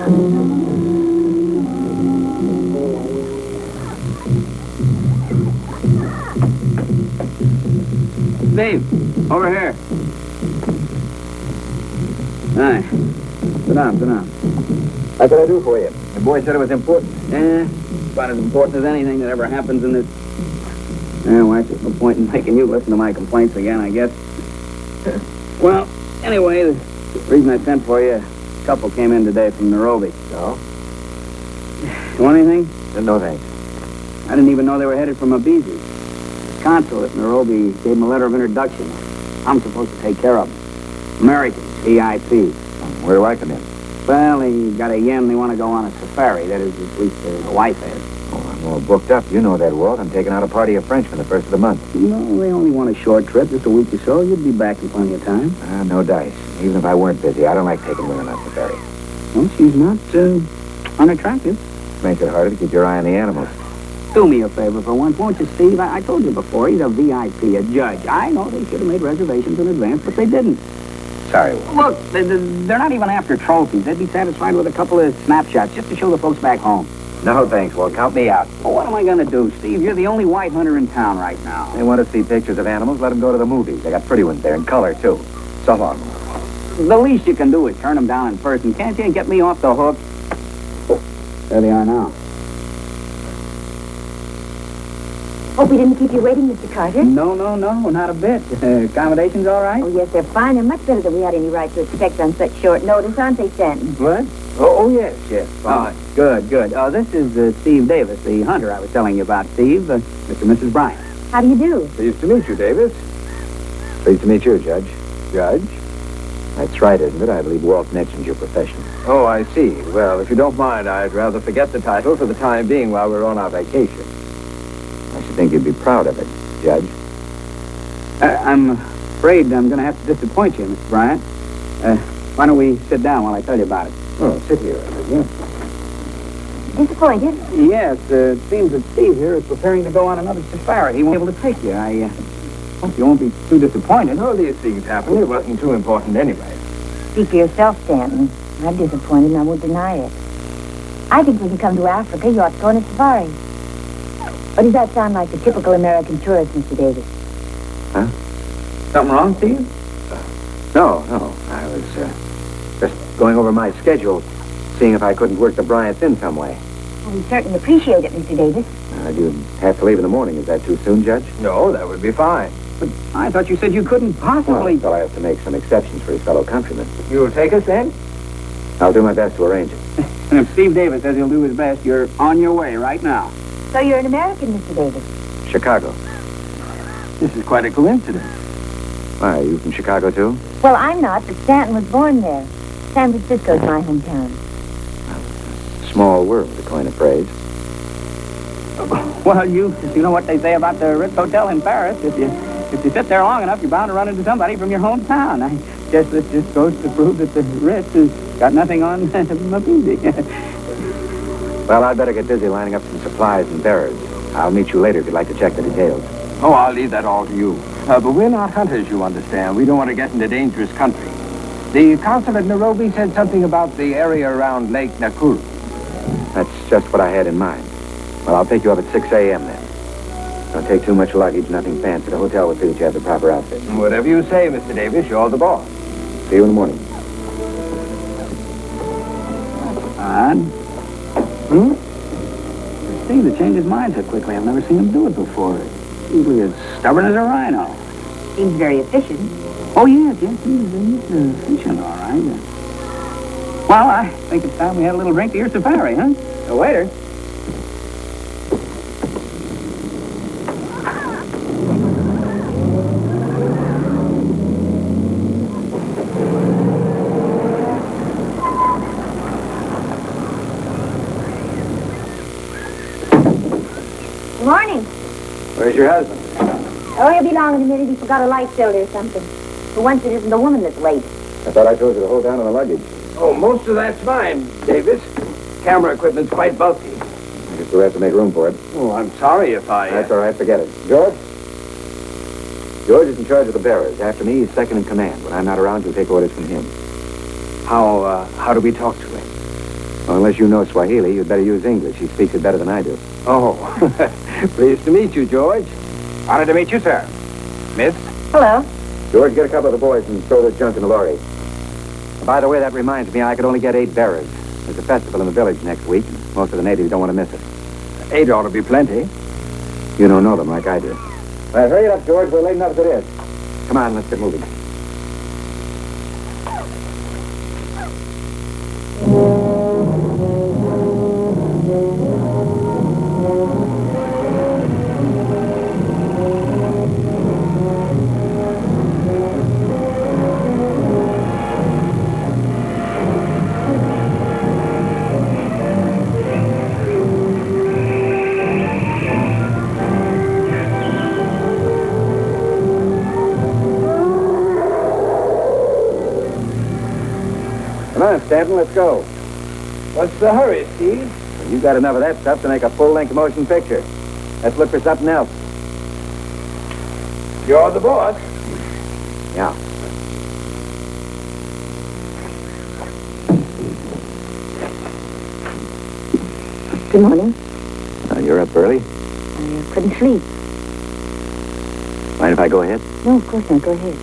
Steve, over here. Hi. Sit down, sit down. What can I do for you? The boy said it was important. Yeah, about as important as anything that ever happens in this... Yeah, well, there's no point in making you listen to my complaints again, I guess. Well, anyway, the reason I sent for you, a couple came in today from Nairobi. No? You want anything? No, thanks. I didn't even know they were headed from Abizi. The consul at Nairobi gave them a letter of introduction. I'm supposed to take care of them. Americans, EIP. Where do I come in? Well, they got a yen they want to go on a safari. That is, at least the wife has. Oh, I'm all booked up. You know that, Walt. I'm taking out a party of Frenchmen the first of the month. No, they only want a short trip, just a week or so. You'd be back in plenty of time. No dice. Even if I weren't busy, I don't like taking women on safari. Well, she's not unattractive. Makes it harder to keep your eye on the animals. Do me a favor for once, won't you, Steve? I told you before, he's a VIP, a judge. I know they should have made reservations in advance, but they didn't. Sorry, Walt. Look, they're not even after trophies. They'd be satisfied with a couple of snapshots just to show the folks back home. No, thanks, Walt. Count me out. Well, what am I going to do, Steve? You're the only white hunter in town right now. They want to see pictures of animals, let them go to the movies. They got pretty ones there in color, too. So long. The least you can do is turn them down in person, can't you? And get me off the hook. There they are now. Hope we didn't keep you waiting, Mr. Carter. No, not a bit. Accommodations all right? Oh, yes, they're fine. They're much better than we had any right to expect on such short notice, aren't they, Stanton? What? Yes. Fine. Good. This is Steve Davis, the hunter I was telling you about, Steve. Mr. and Mrs. Bryant. How do you do? Pleased to meet you, Davis. Pleased to meet you, Judge. Judge? That's right, isn't it? I believe Walt mentioned your profession. Oh, I see. Well, if you don't mind, I'd rather forget the title for the time being while we're on our vacation. I should think you'd be proud of it, Judge. I'm afraid I'm going to have to disappoint you, Mr. Bryant. Why don't we sit down while I tell you about it? Oh, sit here. Yeah. Disappointed? Yes, it seems that Steve here is preparing to go on another safari. He won't be able to take you. I hope you won't be too disappointed. Oh, these things happen. It wasn't too important anyway. Speak for yourself, Stanton. I'm disappointed and I won't deny it. I think when you come to Africa, you ought to go on a safari. Or does that sound like the typical American tourist, Mr. Davis? Huh? Something wrong, Steve? No. I was just going over my schedule, seeing if I couldn't work the Bryants in some way. Well, we certainly appreciate it, Mr. Davis. You'd have to leave in the morning. Is that too soon, Judge? No, that would be fine. But I thought you said you couldn't possibly... Well, I have to make some exceptions for his fellow countrymen. You'll take us then? I'll do my best to arrange it. And if Steve Davis says he'll do his best, you're on your way right now. So you're an American, Mr. Davis? Chicago. This is quite a coincidence. Why, are you from Chicago, too? Well, I'm not, but Stanton was born there. San Francisco's my hometown. Small world, to coin a phrase. Well, you know what they say about the Ritz Hotel in Paris. If you sit there long enough, you're bound to run into somebody from your hometown. I guess this just goes to prove that the Ritz has got nothing on Mabuzi. Well, I'd better get busy lining up some supplies and bearers. I'll meet you later if you'd like to check the details. Oh, I'll leave that all to you. But we're not hunters, you understand. We don't want to get into dangerous country. The consul at Nairobi said something about the area around Lake Nakuru. That's just what I had in mind. Well, I'll pick you up at 6 a.m. then. Don't take too much luggage, nothing fancy. The hotel will see that you have the proper outfit. Whatever you say, Mr. Davis, you're the boss. See you in the morning. Odd. Steve, to change his mind so quickly. I've never seen him do it before. Usually as stubborn as a rhino. Seems very efficient. Oh, yes, he's efficient, all right. Well, I think it's time we had a little drink to your safari, huh? The waiter. Morning. Where's your husband? Oh, he'll be long in a minute. He forgot a light cylinder or something. For once, it isn't the woman that's late. I thought I told you to hold down on the luggage. Oh, most of that's fine, Davis. Camera equipment's quite bulky. I guess we'll have to make room for it. Oh, I'm sorry if I... That's all right, forget it. George? George is in charge of the bearers. After me, he's second in command. When I'm not around, you'll take orders from him. How do we talk to him? Well, unless you know Swahili, you'd better use English. He speaks it better than I do. Oh, pleased to meet you, George. Honored to meet you, sir. Miss? Hello. George, get a couple of the boys and throw this junk in the lorry. By the way, that reminds me, I could only get 8 bearers. There's a festival in the village next week, and most of the natives don't want to miss it. 8 ought to be plenty. You don't know them like I do. Well, hurry it up, George. We're late enough as it is. Come on, let's get moving. Come on, Stanton, let's go. What's the hurry, Steve? Well, you got enough of that stuff to make a full-length motion picture. Let's look for something else. You're the boss. Yeah. Good morning. You're up early. I couldn't sleep. Mind if I go ahead? No, of course not. Go ahead.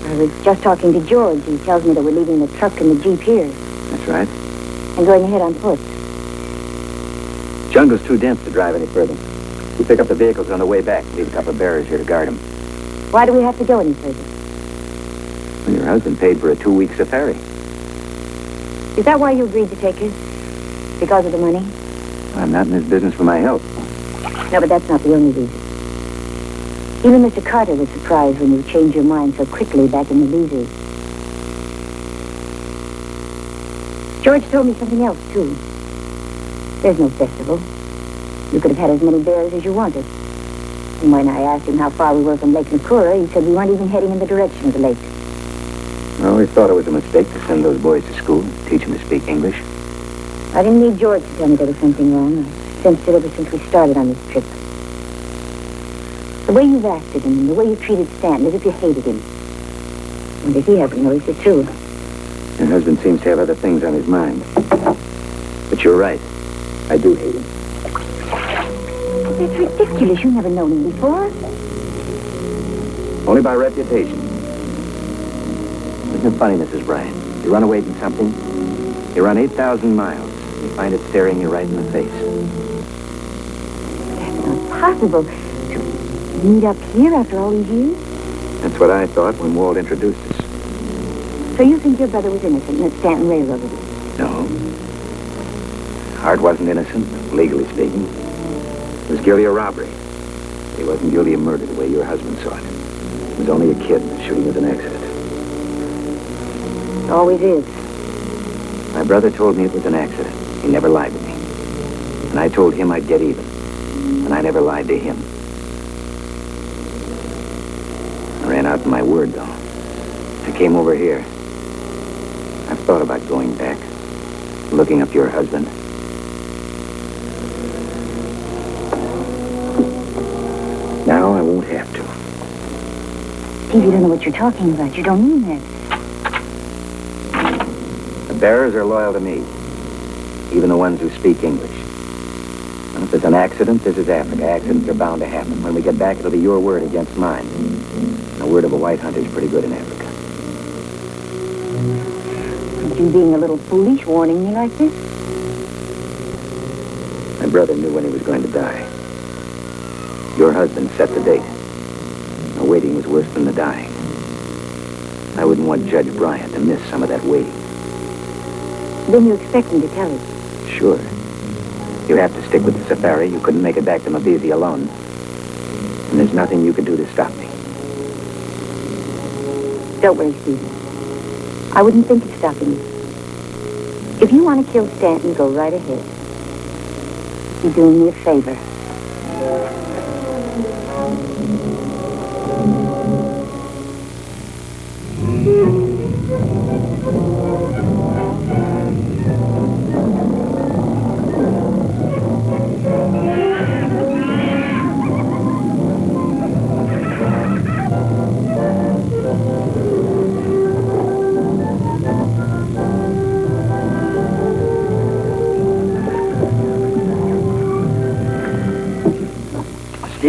I was just talking to George. He tells me that we're leaving the truck and the Jeep here That's right. and going ahead on foot. Jungle's too dense to drive any further. We pick up the vehicles on the way back. Leave a couple of bearers here to guard them. Why do we have to go any further? Well, your husband paid for a 2-week safari. Is that why you agreed to take us? Because of the money? I'm not in this business for my help. No, but that's not the only reason. Even Mr. Carter was surprised when you changed your mind so quickly back in the Leasers. George told me something else, too. There's no festival. You could have had as many bears as you wanted. And when I asked him how far we were from Lake Nakura, he said we weren't even heading in the direction of the lake. I always thought it was a mistake to send those boys to school, teach them to speak English. I didn't need George to tell me there was something wrong. I sensed it ever since we started on this trip. The way you've acted and the way you treated Stanton as if you hated him. And if he hasn't noticed it, too. Your husband seems to have other things on his mind. But you're right. I do hate him. That's ridiculous. You've never known him before. Only by reputation. Isn't it funny, Mrs. Bryant? You run away from something, you run 8,000 miles, you find it staring you right in the face. That's not possible. To meet up here after all these years? That's what I thought when Walt introduced us. So you think your brother was innocent and that Stanton railroaded him? No. Hart wasn't innocent, legally speaking. He was guilty of robbery. He wasn't guilty of murder the way your husband saw it. He was only a kid, and the shooting was an accident. It always is. My brother told me it was an accident. He never lied to me. And I told him I'd get even. And I never lied to him. I ran out on my word, though. I came over here. I've thought about going back, looking up your husband. Now I won't have to. Steve, you don't know what you're talking about. You don't mean that. The bearers are loyal to me, even the ones who speak English. And if there's an accident, this is Africa. Accidents are bound to happen. When we get back, it'll be your word against mine. The word of a white hunter is pretty good in Africa. Aren't you being a little foolish, warning me like this? My brother knew when he was going to die. Your husband set the date. The waiting was worse than the dying. I wouldn't want Judge Bryant to miss some of that waiting. Then you expect me to tell you. Sure. You have to stick with the safari. You couldn't make it back to Mabezi alone. And there's nothing you can do to stop me. Don't worry, Steve. I wouldn't think of stopping you. If you want to kill Stanton, go right ahead. You're doing me a favor.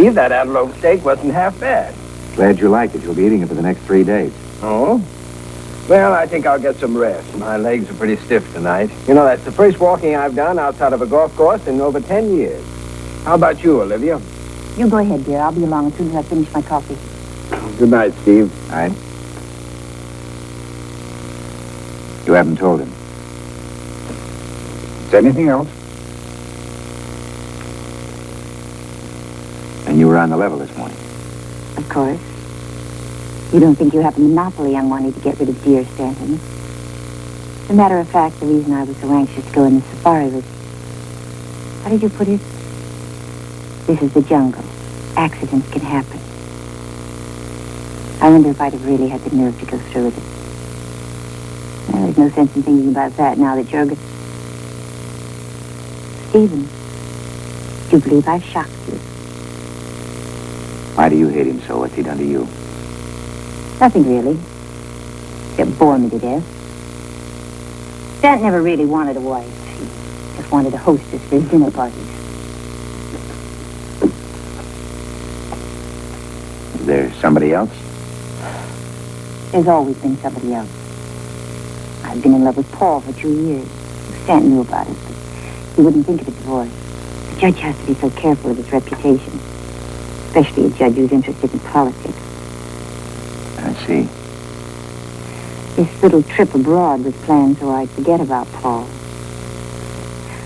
Steve, that antelope steak wasn't half bad. Glad you liked it. You'll be eating it for the next 3 days. Oh? Well, I think I'll get some rest. My legs are pretty stiff tonight. You know, that's the first walking I've done outside of a golf course in over 10 years. How about you, Olivia? You go ahead, dear. I'll be along as soon as I finish my coffee. Good night, Steve. All right? You haven't told him. Is there anything else? And you were on the level this morning. Of course. You don't think you have a monopoly on wanting to get rid of deer, Stanton? As a matter of fact, the reason I was so anxious to go in the safari was... How did you put it? This is the jungle. Accidents can happen. I wonder if I'd have really had the nerve to go through with it. Well, there's no sense in thinking about that now that you're... Stephen, do you believe I've shocked you? Why do you hate him so? What's he done to you? Nothing really. Except bore me to death. Stant never really wanted a wife. He just wanted a hostess for his dinner parties. Is there somebody else? There's always been somebody else. I've been in love with Paul for 2 years. Stant knew about it, but he wouldn't think of a divorce. The judge has to be so careful of his reputation, especially a judge who's interested in politics. I see. This little trip abroad was planned so I'd forget about Paul.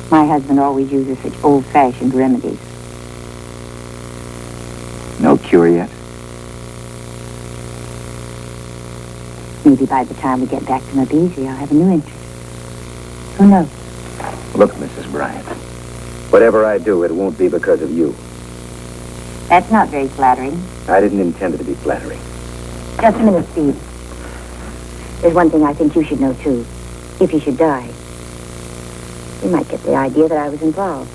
My husband always uses such old-fashioned remedies. No cure yet? Maybe by the time we get back to Mabezi, I'll have a new interest. Who knows? Look, Mrs. Bryant. Whatever I do, it won't be because of you. That's not very flattering. I didn't intend it to be flattering. Just a minute, Steve. There's one thing I think you should know, too. If he should die, he might get the idea that I was involved.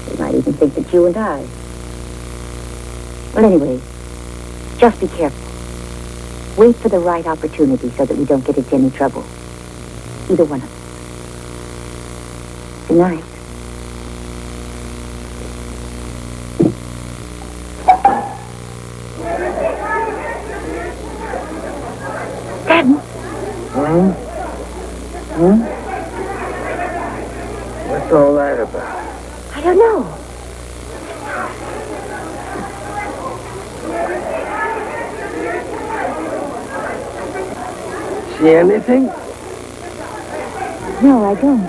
He might even think that you and I... Well, anyway, just be careful. Wait for the right opportunity so that we don't get into any trouble. Either one of us. Good night. What's all that about? I don't know. See anything? No, I don't.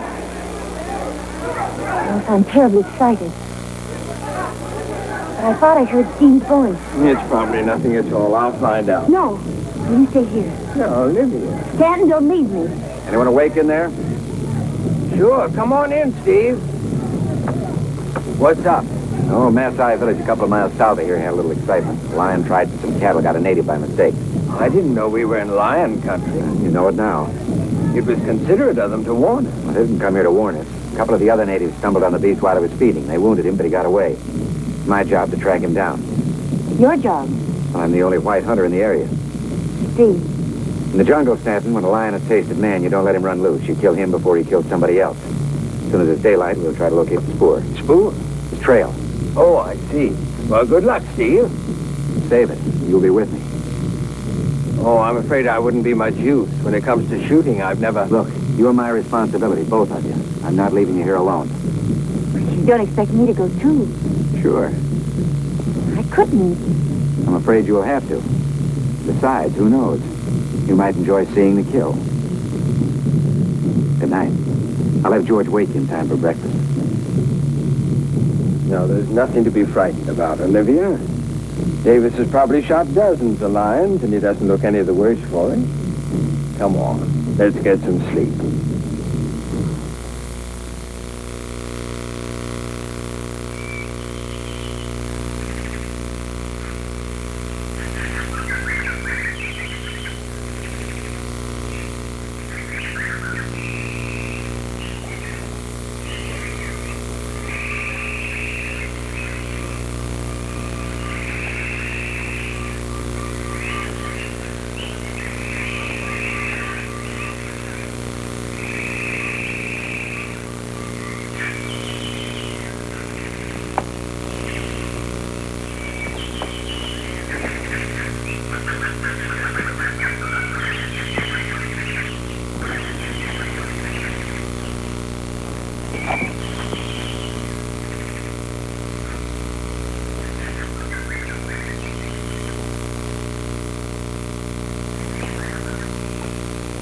I'm terribly excited. But I thought I heard Steve's voice. It's probably nothing at all. I'll find out. No, you stay here. No, Olivia. Stanton, don't leave me. Anyone awake in there? Sure, come on in, Steve. What's up? Oh, Maasai Village, a couple of miles south of here, had a little excitement. A lion tried some cattle, got a native by mistake. I didn't know we were in lion country. You know it now. It was considerate of them to warn us. Well, they didn't come here to warn us. A couple of the other natives stumbled on the beast while he was feeding. They wounded him, but he got away. It's my job to track him down. Your job. Well, I'm the only white hunter in the area. Steve. In the jungle, Stanton, when a lion has tasted man, you don't let him run loose. You kill him before he kills somebody else. As soon as it's daylight, we'll try to locate the spoor. Spoor? His trail. Oh, I see. Well, good luck, Steve. Save it. You'll be with me. Oh, I'm afraid I wouldn't be much use. When it comes to shooting, I've never... Look, you're my responsibility, both of you. I'm not leaving you here alone. You don't expect me to go, too. Sure. I couldn't. I'm afraid you'll have to. Besides, who knows? You might enjoy seeing the kill. Good night. I'll have George wake you in time for breakfast. No, there's nothing to be frightened about, Olivia. Davis has probably shot dozens of lions, and he doesn't look any the worse for it. Come on, let's get some sleep.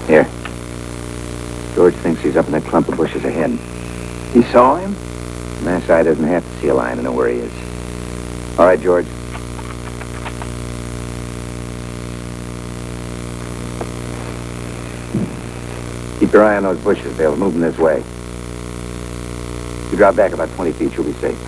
Here. George thinks he's up in that clump of bushes ahead. He saw him? Mass eye doesn't have to see a lion to know where he is. All right, George. Keep your eye on those bushes. They'll move them this way. You drop back about 20 feet, you'll be safe.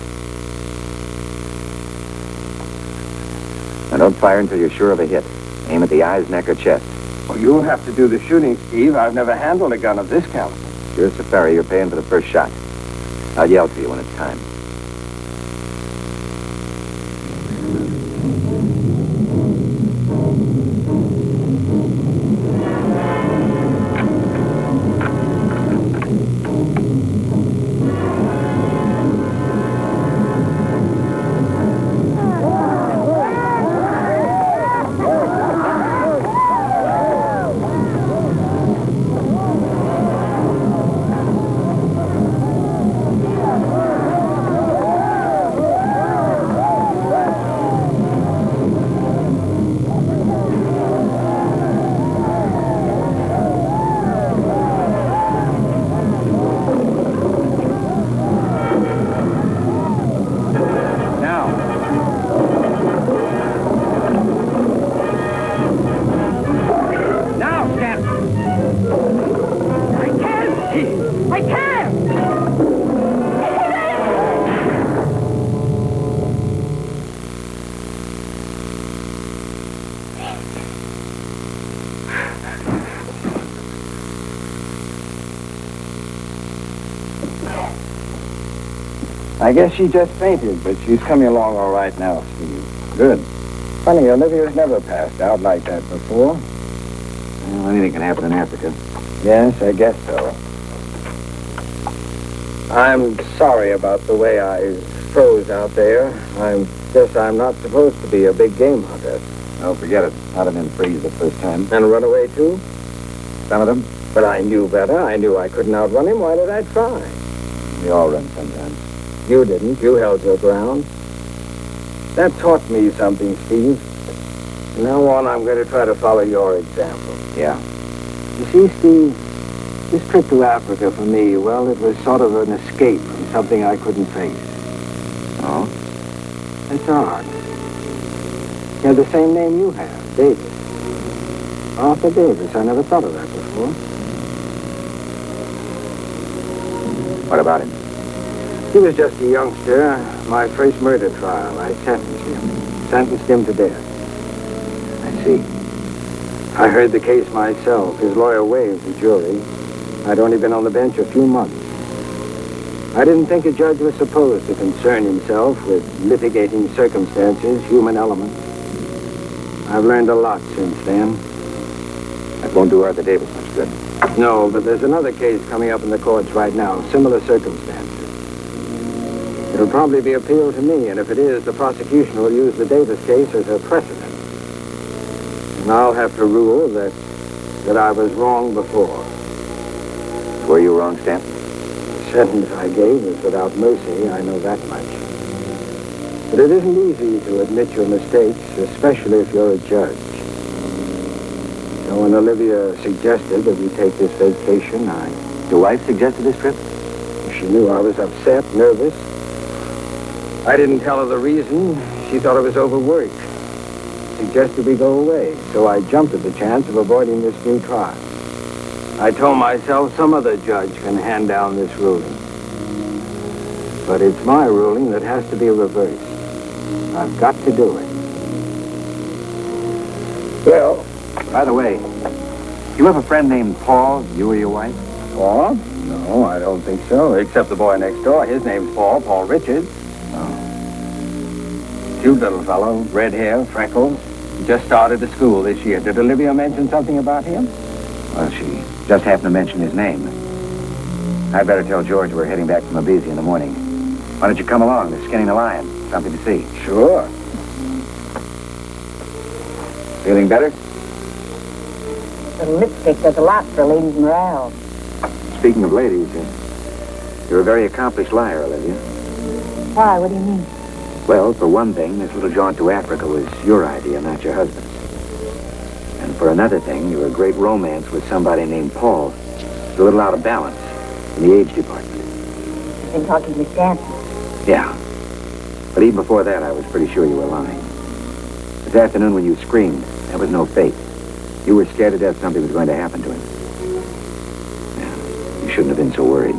Now, don't fire until you're sure of a hit. Aim at the eyes, neck, or chest. Well, you'll have to do the shooting, Steve. I've never handled a gun of this caliber. You're a safari. You're paying for the first shot. I'll yell to you when it's time. I guess she just fainted, but she's coming along all right now, Steve. Good. Funny, Olivia's never passed out like that before. Well, anything can happen in Africa. Yes, I guess so. I'm sorry about the way I froze out there. I guess I'm not supposed to be a big game hunter. Oh, forget it. I'd have been freeze the first time. And run away, too? Some of them? But I knew better. I knew I couldn't outrun him. Why did I try? We all run sometimes. You didn't. You held your ground. That taught me something, Steve. From now on, I'm going to try to follow your example. Yeah. You see, Steve, this trip to Africa for me, well, it was sort of an escape from something I couldn't face. Oh? It's odd. He had the same name you have, Davis. Arthur Davis. I never thought of that before. What about him? He was just a youngster. My first murder trial. I sentenced him. Sentenced him to death. I see. I heard the case myself. His lawyer waived the jury. I'd only been on the bench a few months. I didn't think a judge was supposed to concern himself with litigating circumstances, human elements. I've learned a lot since then. That won't do Arthur Davis much good. No, but there's another case coming up in the courts right now, similar circumstances. It'll probably be appealed to me, and if it is, the prosecution will use the Davis case as a precedent. And I'll have to rule that I was wrong before. Were you wrong, Stan? The sentence I gave was without mercy, I know that much. But it isn't easy to admit your mistakes, especially if you're a judge. So when Olivia suggested that we take this vacation, Your wife suggested this trip? she knew I was upset, nervous. I didn't tell her the reason. She thought I was overworked. Suggested we go away, so I jumped at the chance of avoiding this new trial. I told myself some other judge can hand down this ruling. But it's my ruling that has to be reversed. I've got to do it. Well, by the way, you have a friend named Paul, you or your wife? Paul? No, I don't think so, except the boy next door. His name's Paul Richards. Cute little fellow, red hair, freckles. He just started to school this year. Did Olivia mention something about him? Well, she just happened to mention his name. I'd better tell George we're heading back from Abizi in the morning. Why don't you come along? They're skinning the lion. Something to see. Sure. Feeling better? The lipstick does a lot for a lady's morale. Speaking of ladies, You're a very accomplished liar, Olivia. Why? What do you mean? Well, for one thing, this little jaunt to Africa was your idea, not your husband's. And for another thing, you were a great romance with somebody named Paul. You're a little out of balance in the age department. I've been talking with Stanton. Yeah. But even before that, I was pretty sure you were lying. This afternoon when you screamed, that was no fake. You were scared to death something was going to happen to him. Yeah, you shouldn't have been so worried.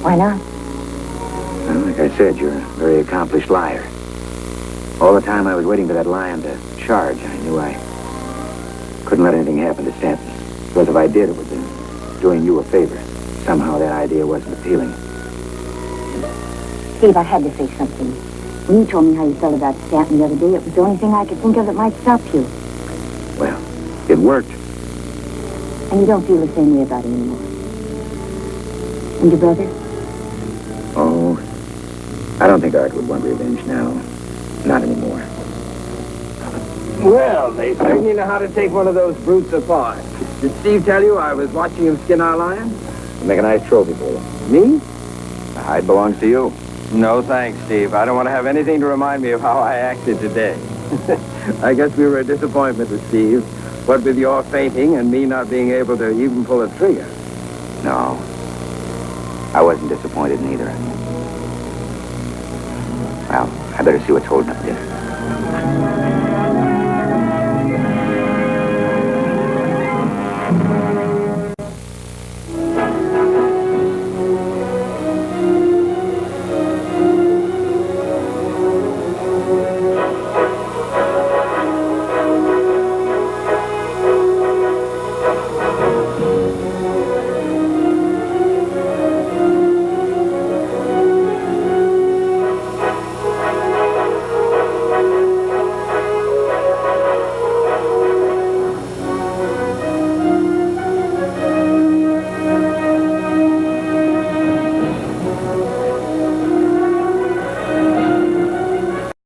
Why not? Well, like I said, you're a very accomplished liar. All the time I was waiting for that lion to charge, I knew I couldn't let anything happen to Stanton. Because if I did, it would be doing you a favor. Somehow that idea wasn't appealing. Steve, I had to say something. When you told me how you felt about Stanton the other day, it was the only thing I could think of that might stop you. Well, it worked. And you don't feel the same way about him anymore. And your brother? Oh, I don't think Art would want revenge now. Not anymore. Well, they certainly know how to take one of those brutes apart. Did Steve tell you I was watching him skin our lion? We'll make a nice trophy for you. Me? The hide belongs to you. No, thanks, Steve. I don't want to have anything to remind me of how I acted today. I guess we were a disappointment to Steve. What with your fainting and me not being able to even pull a trigger. No. I wasn't disappointed neither. Well, I better see what's holding up dinner.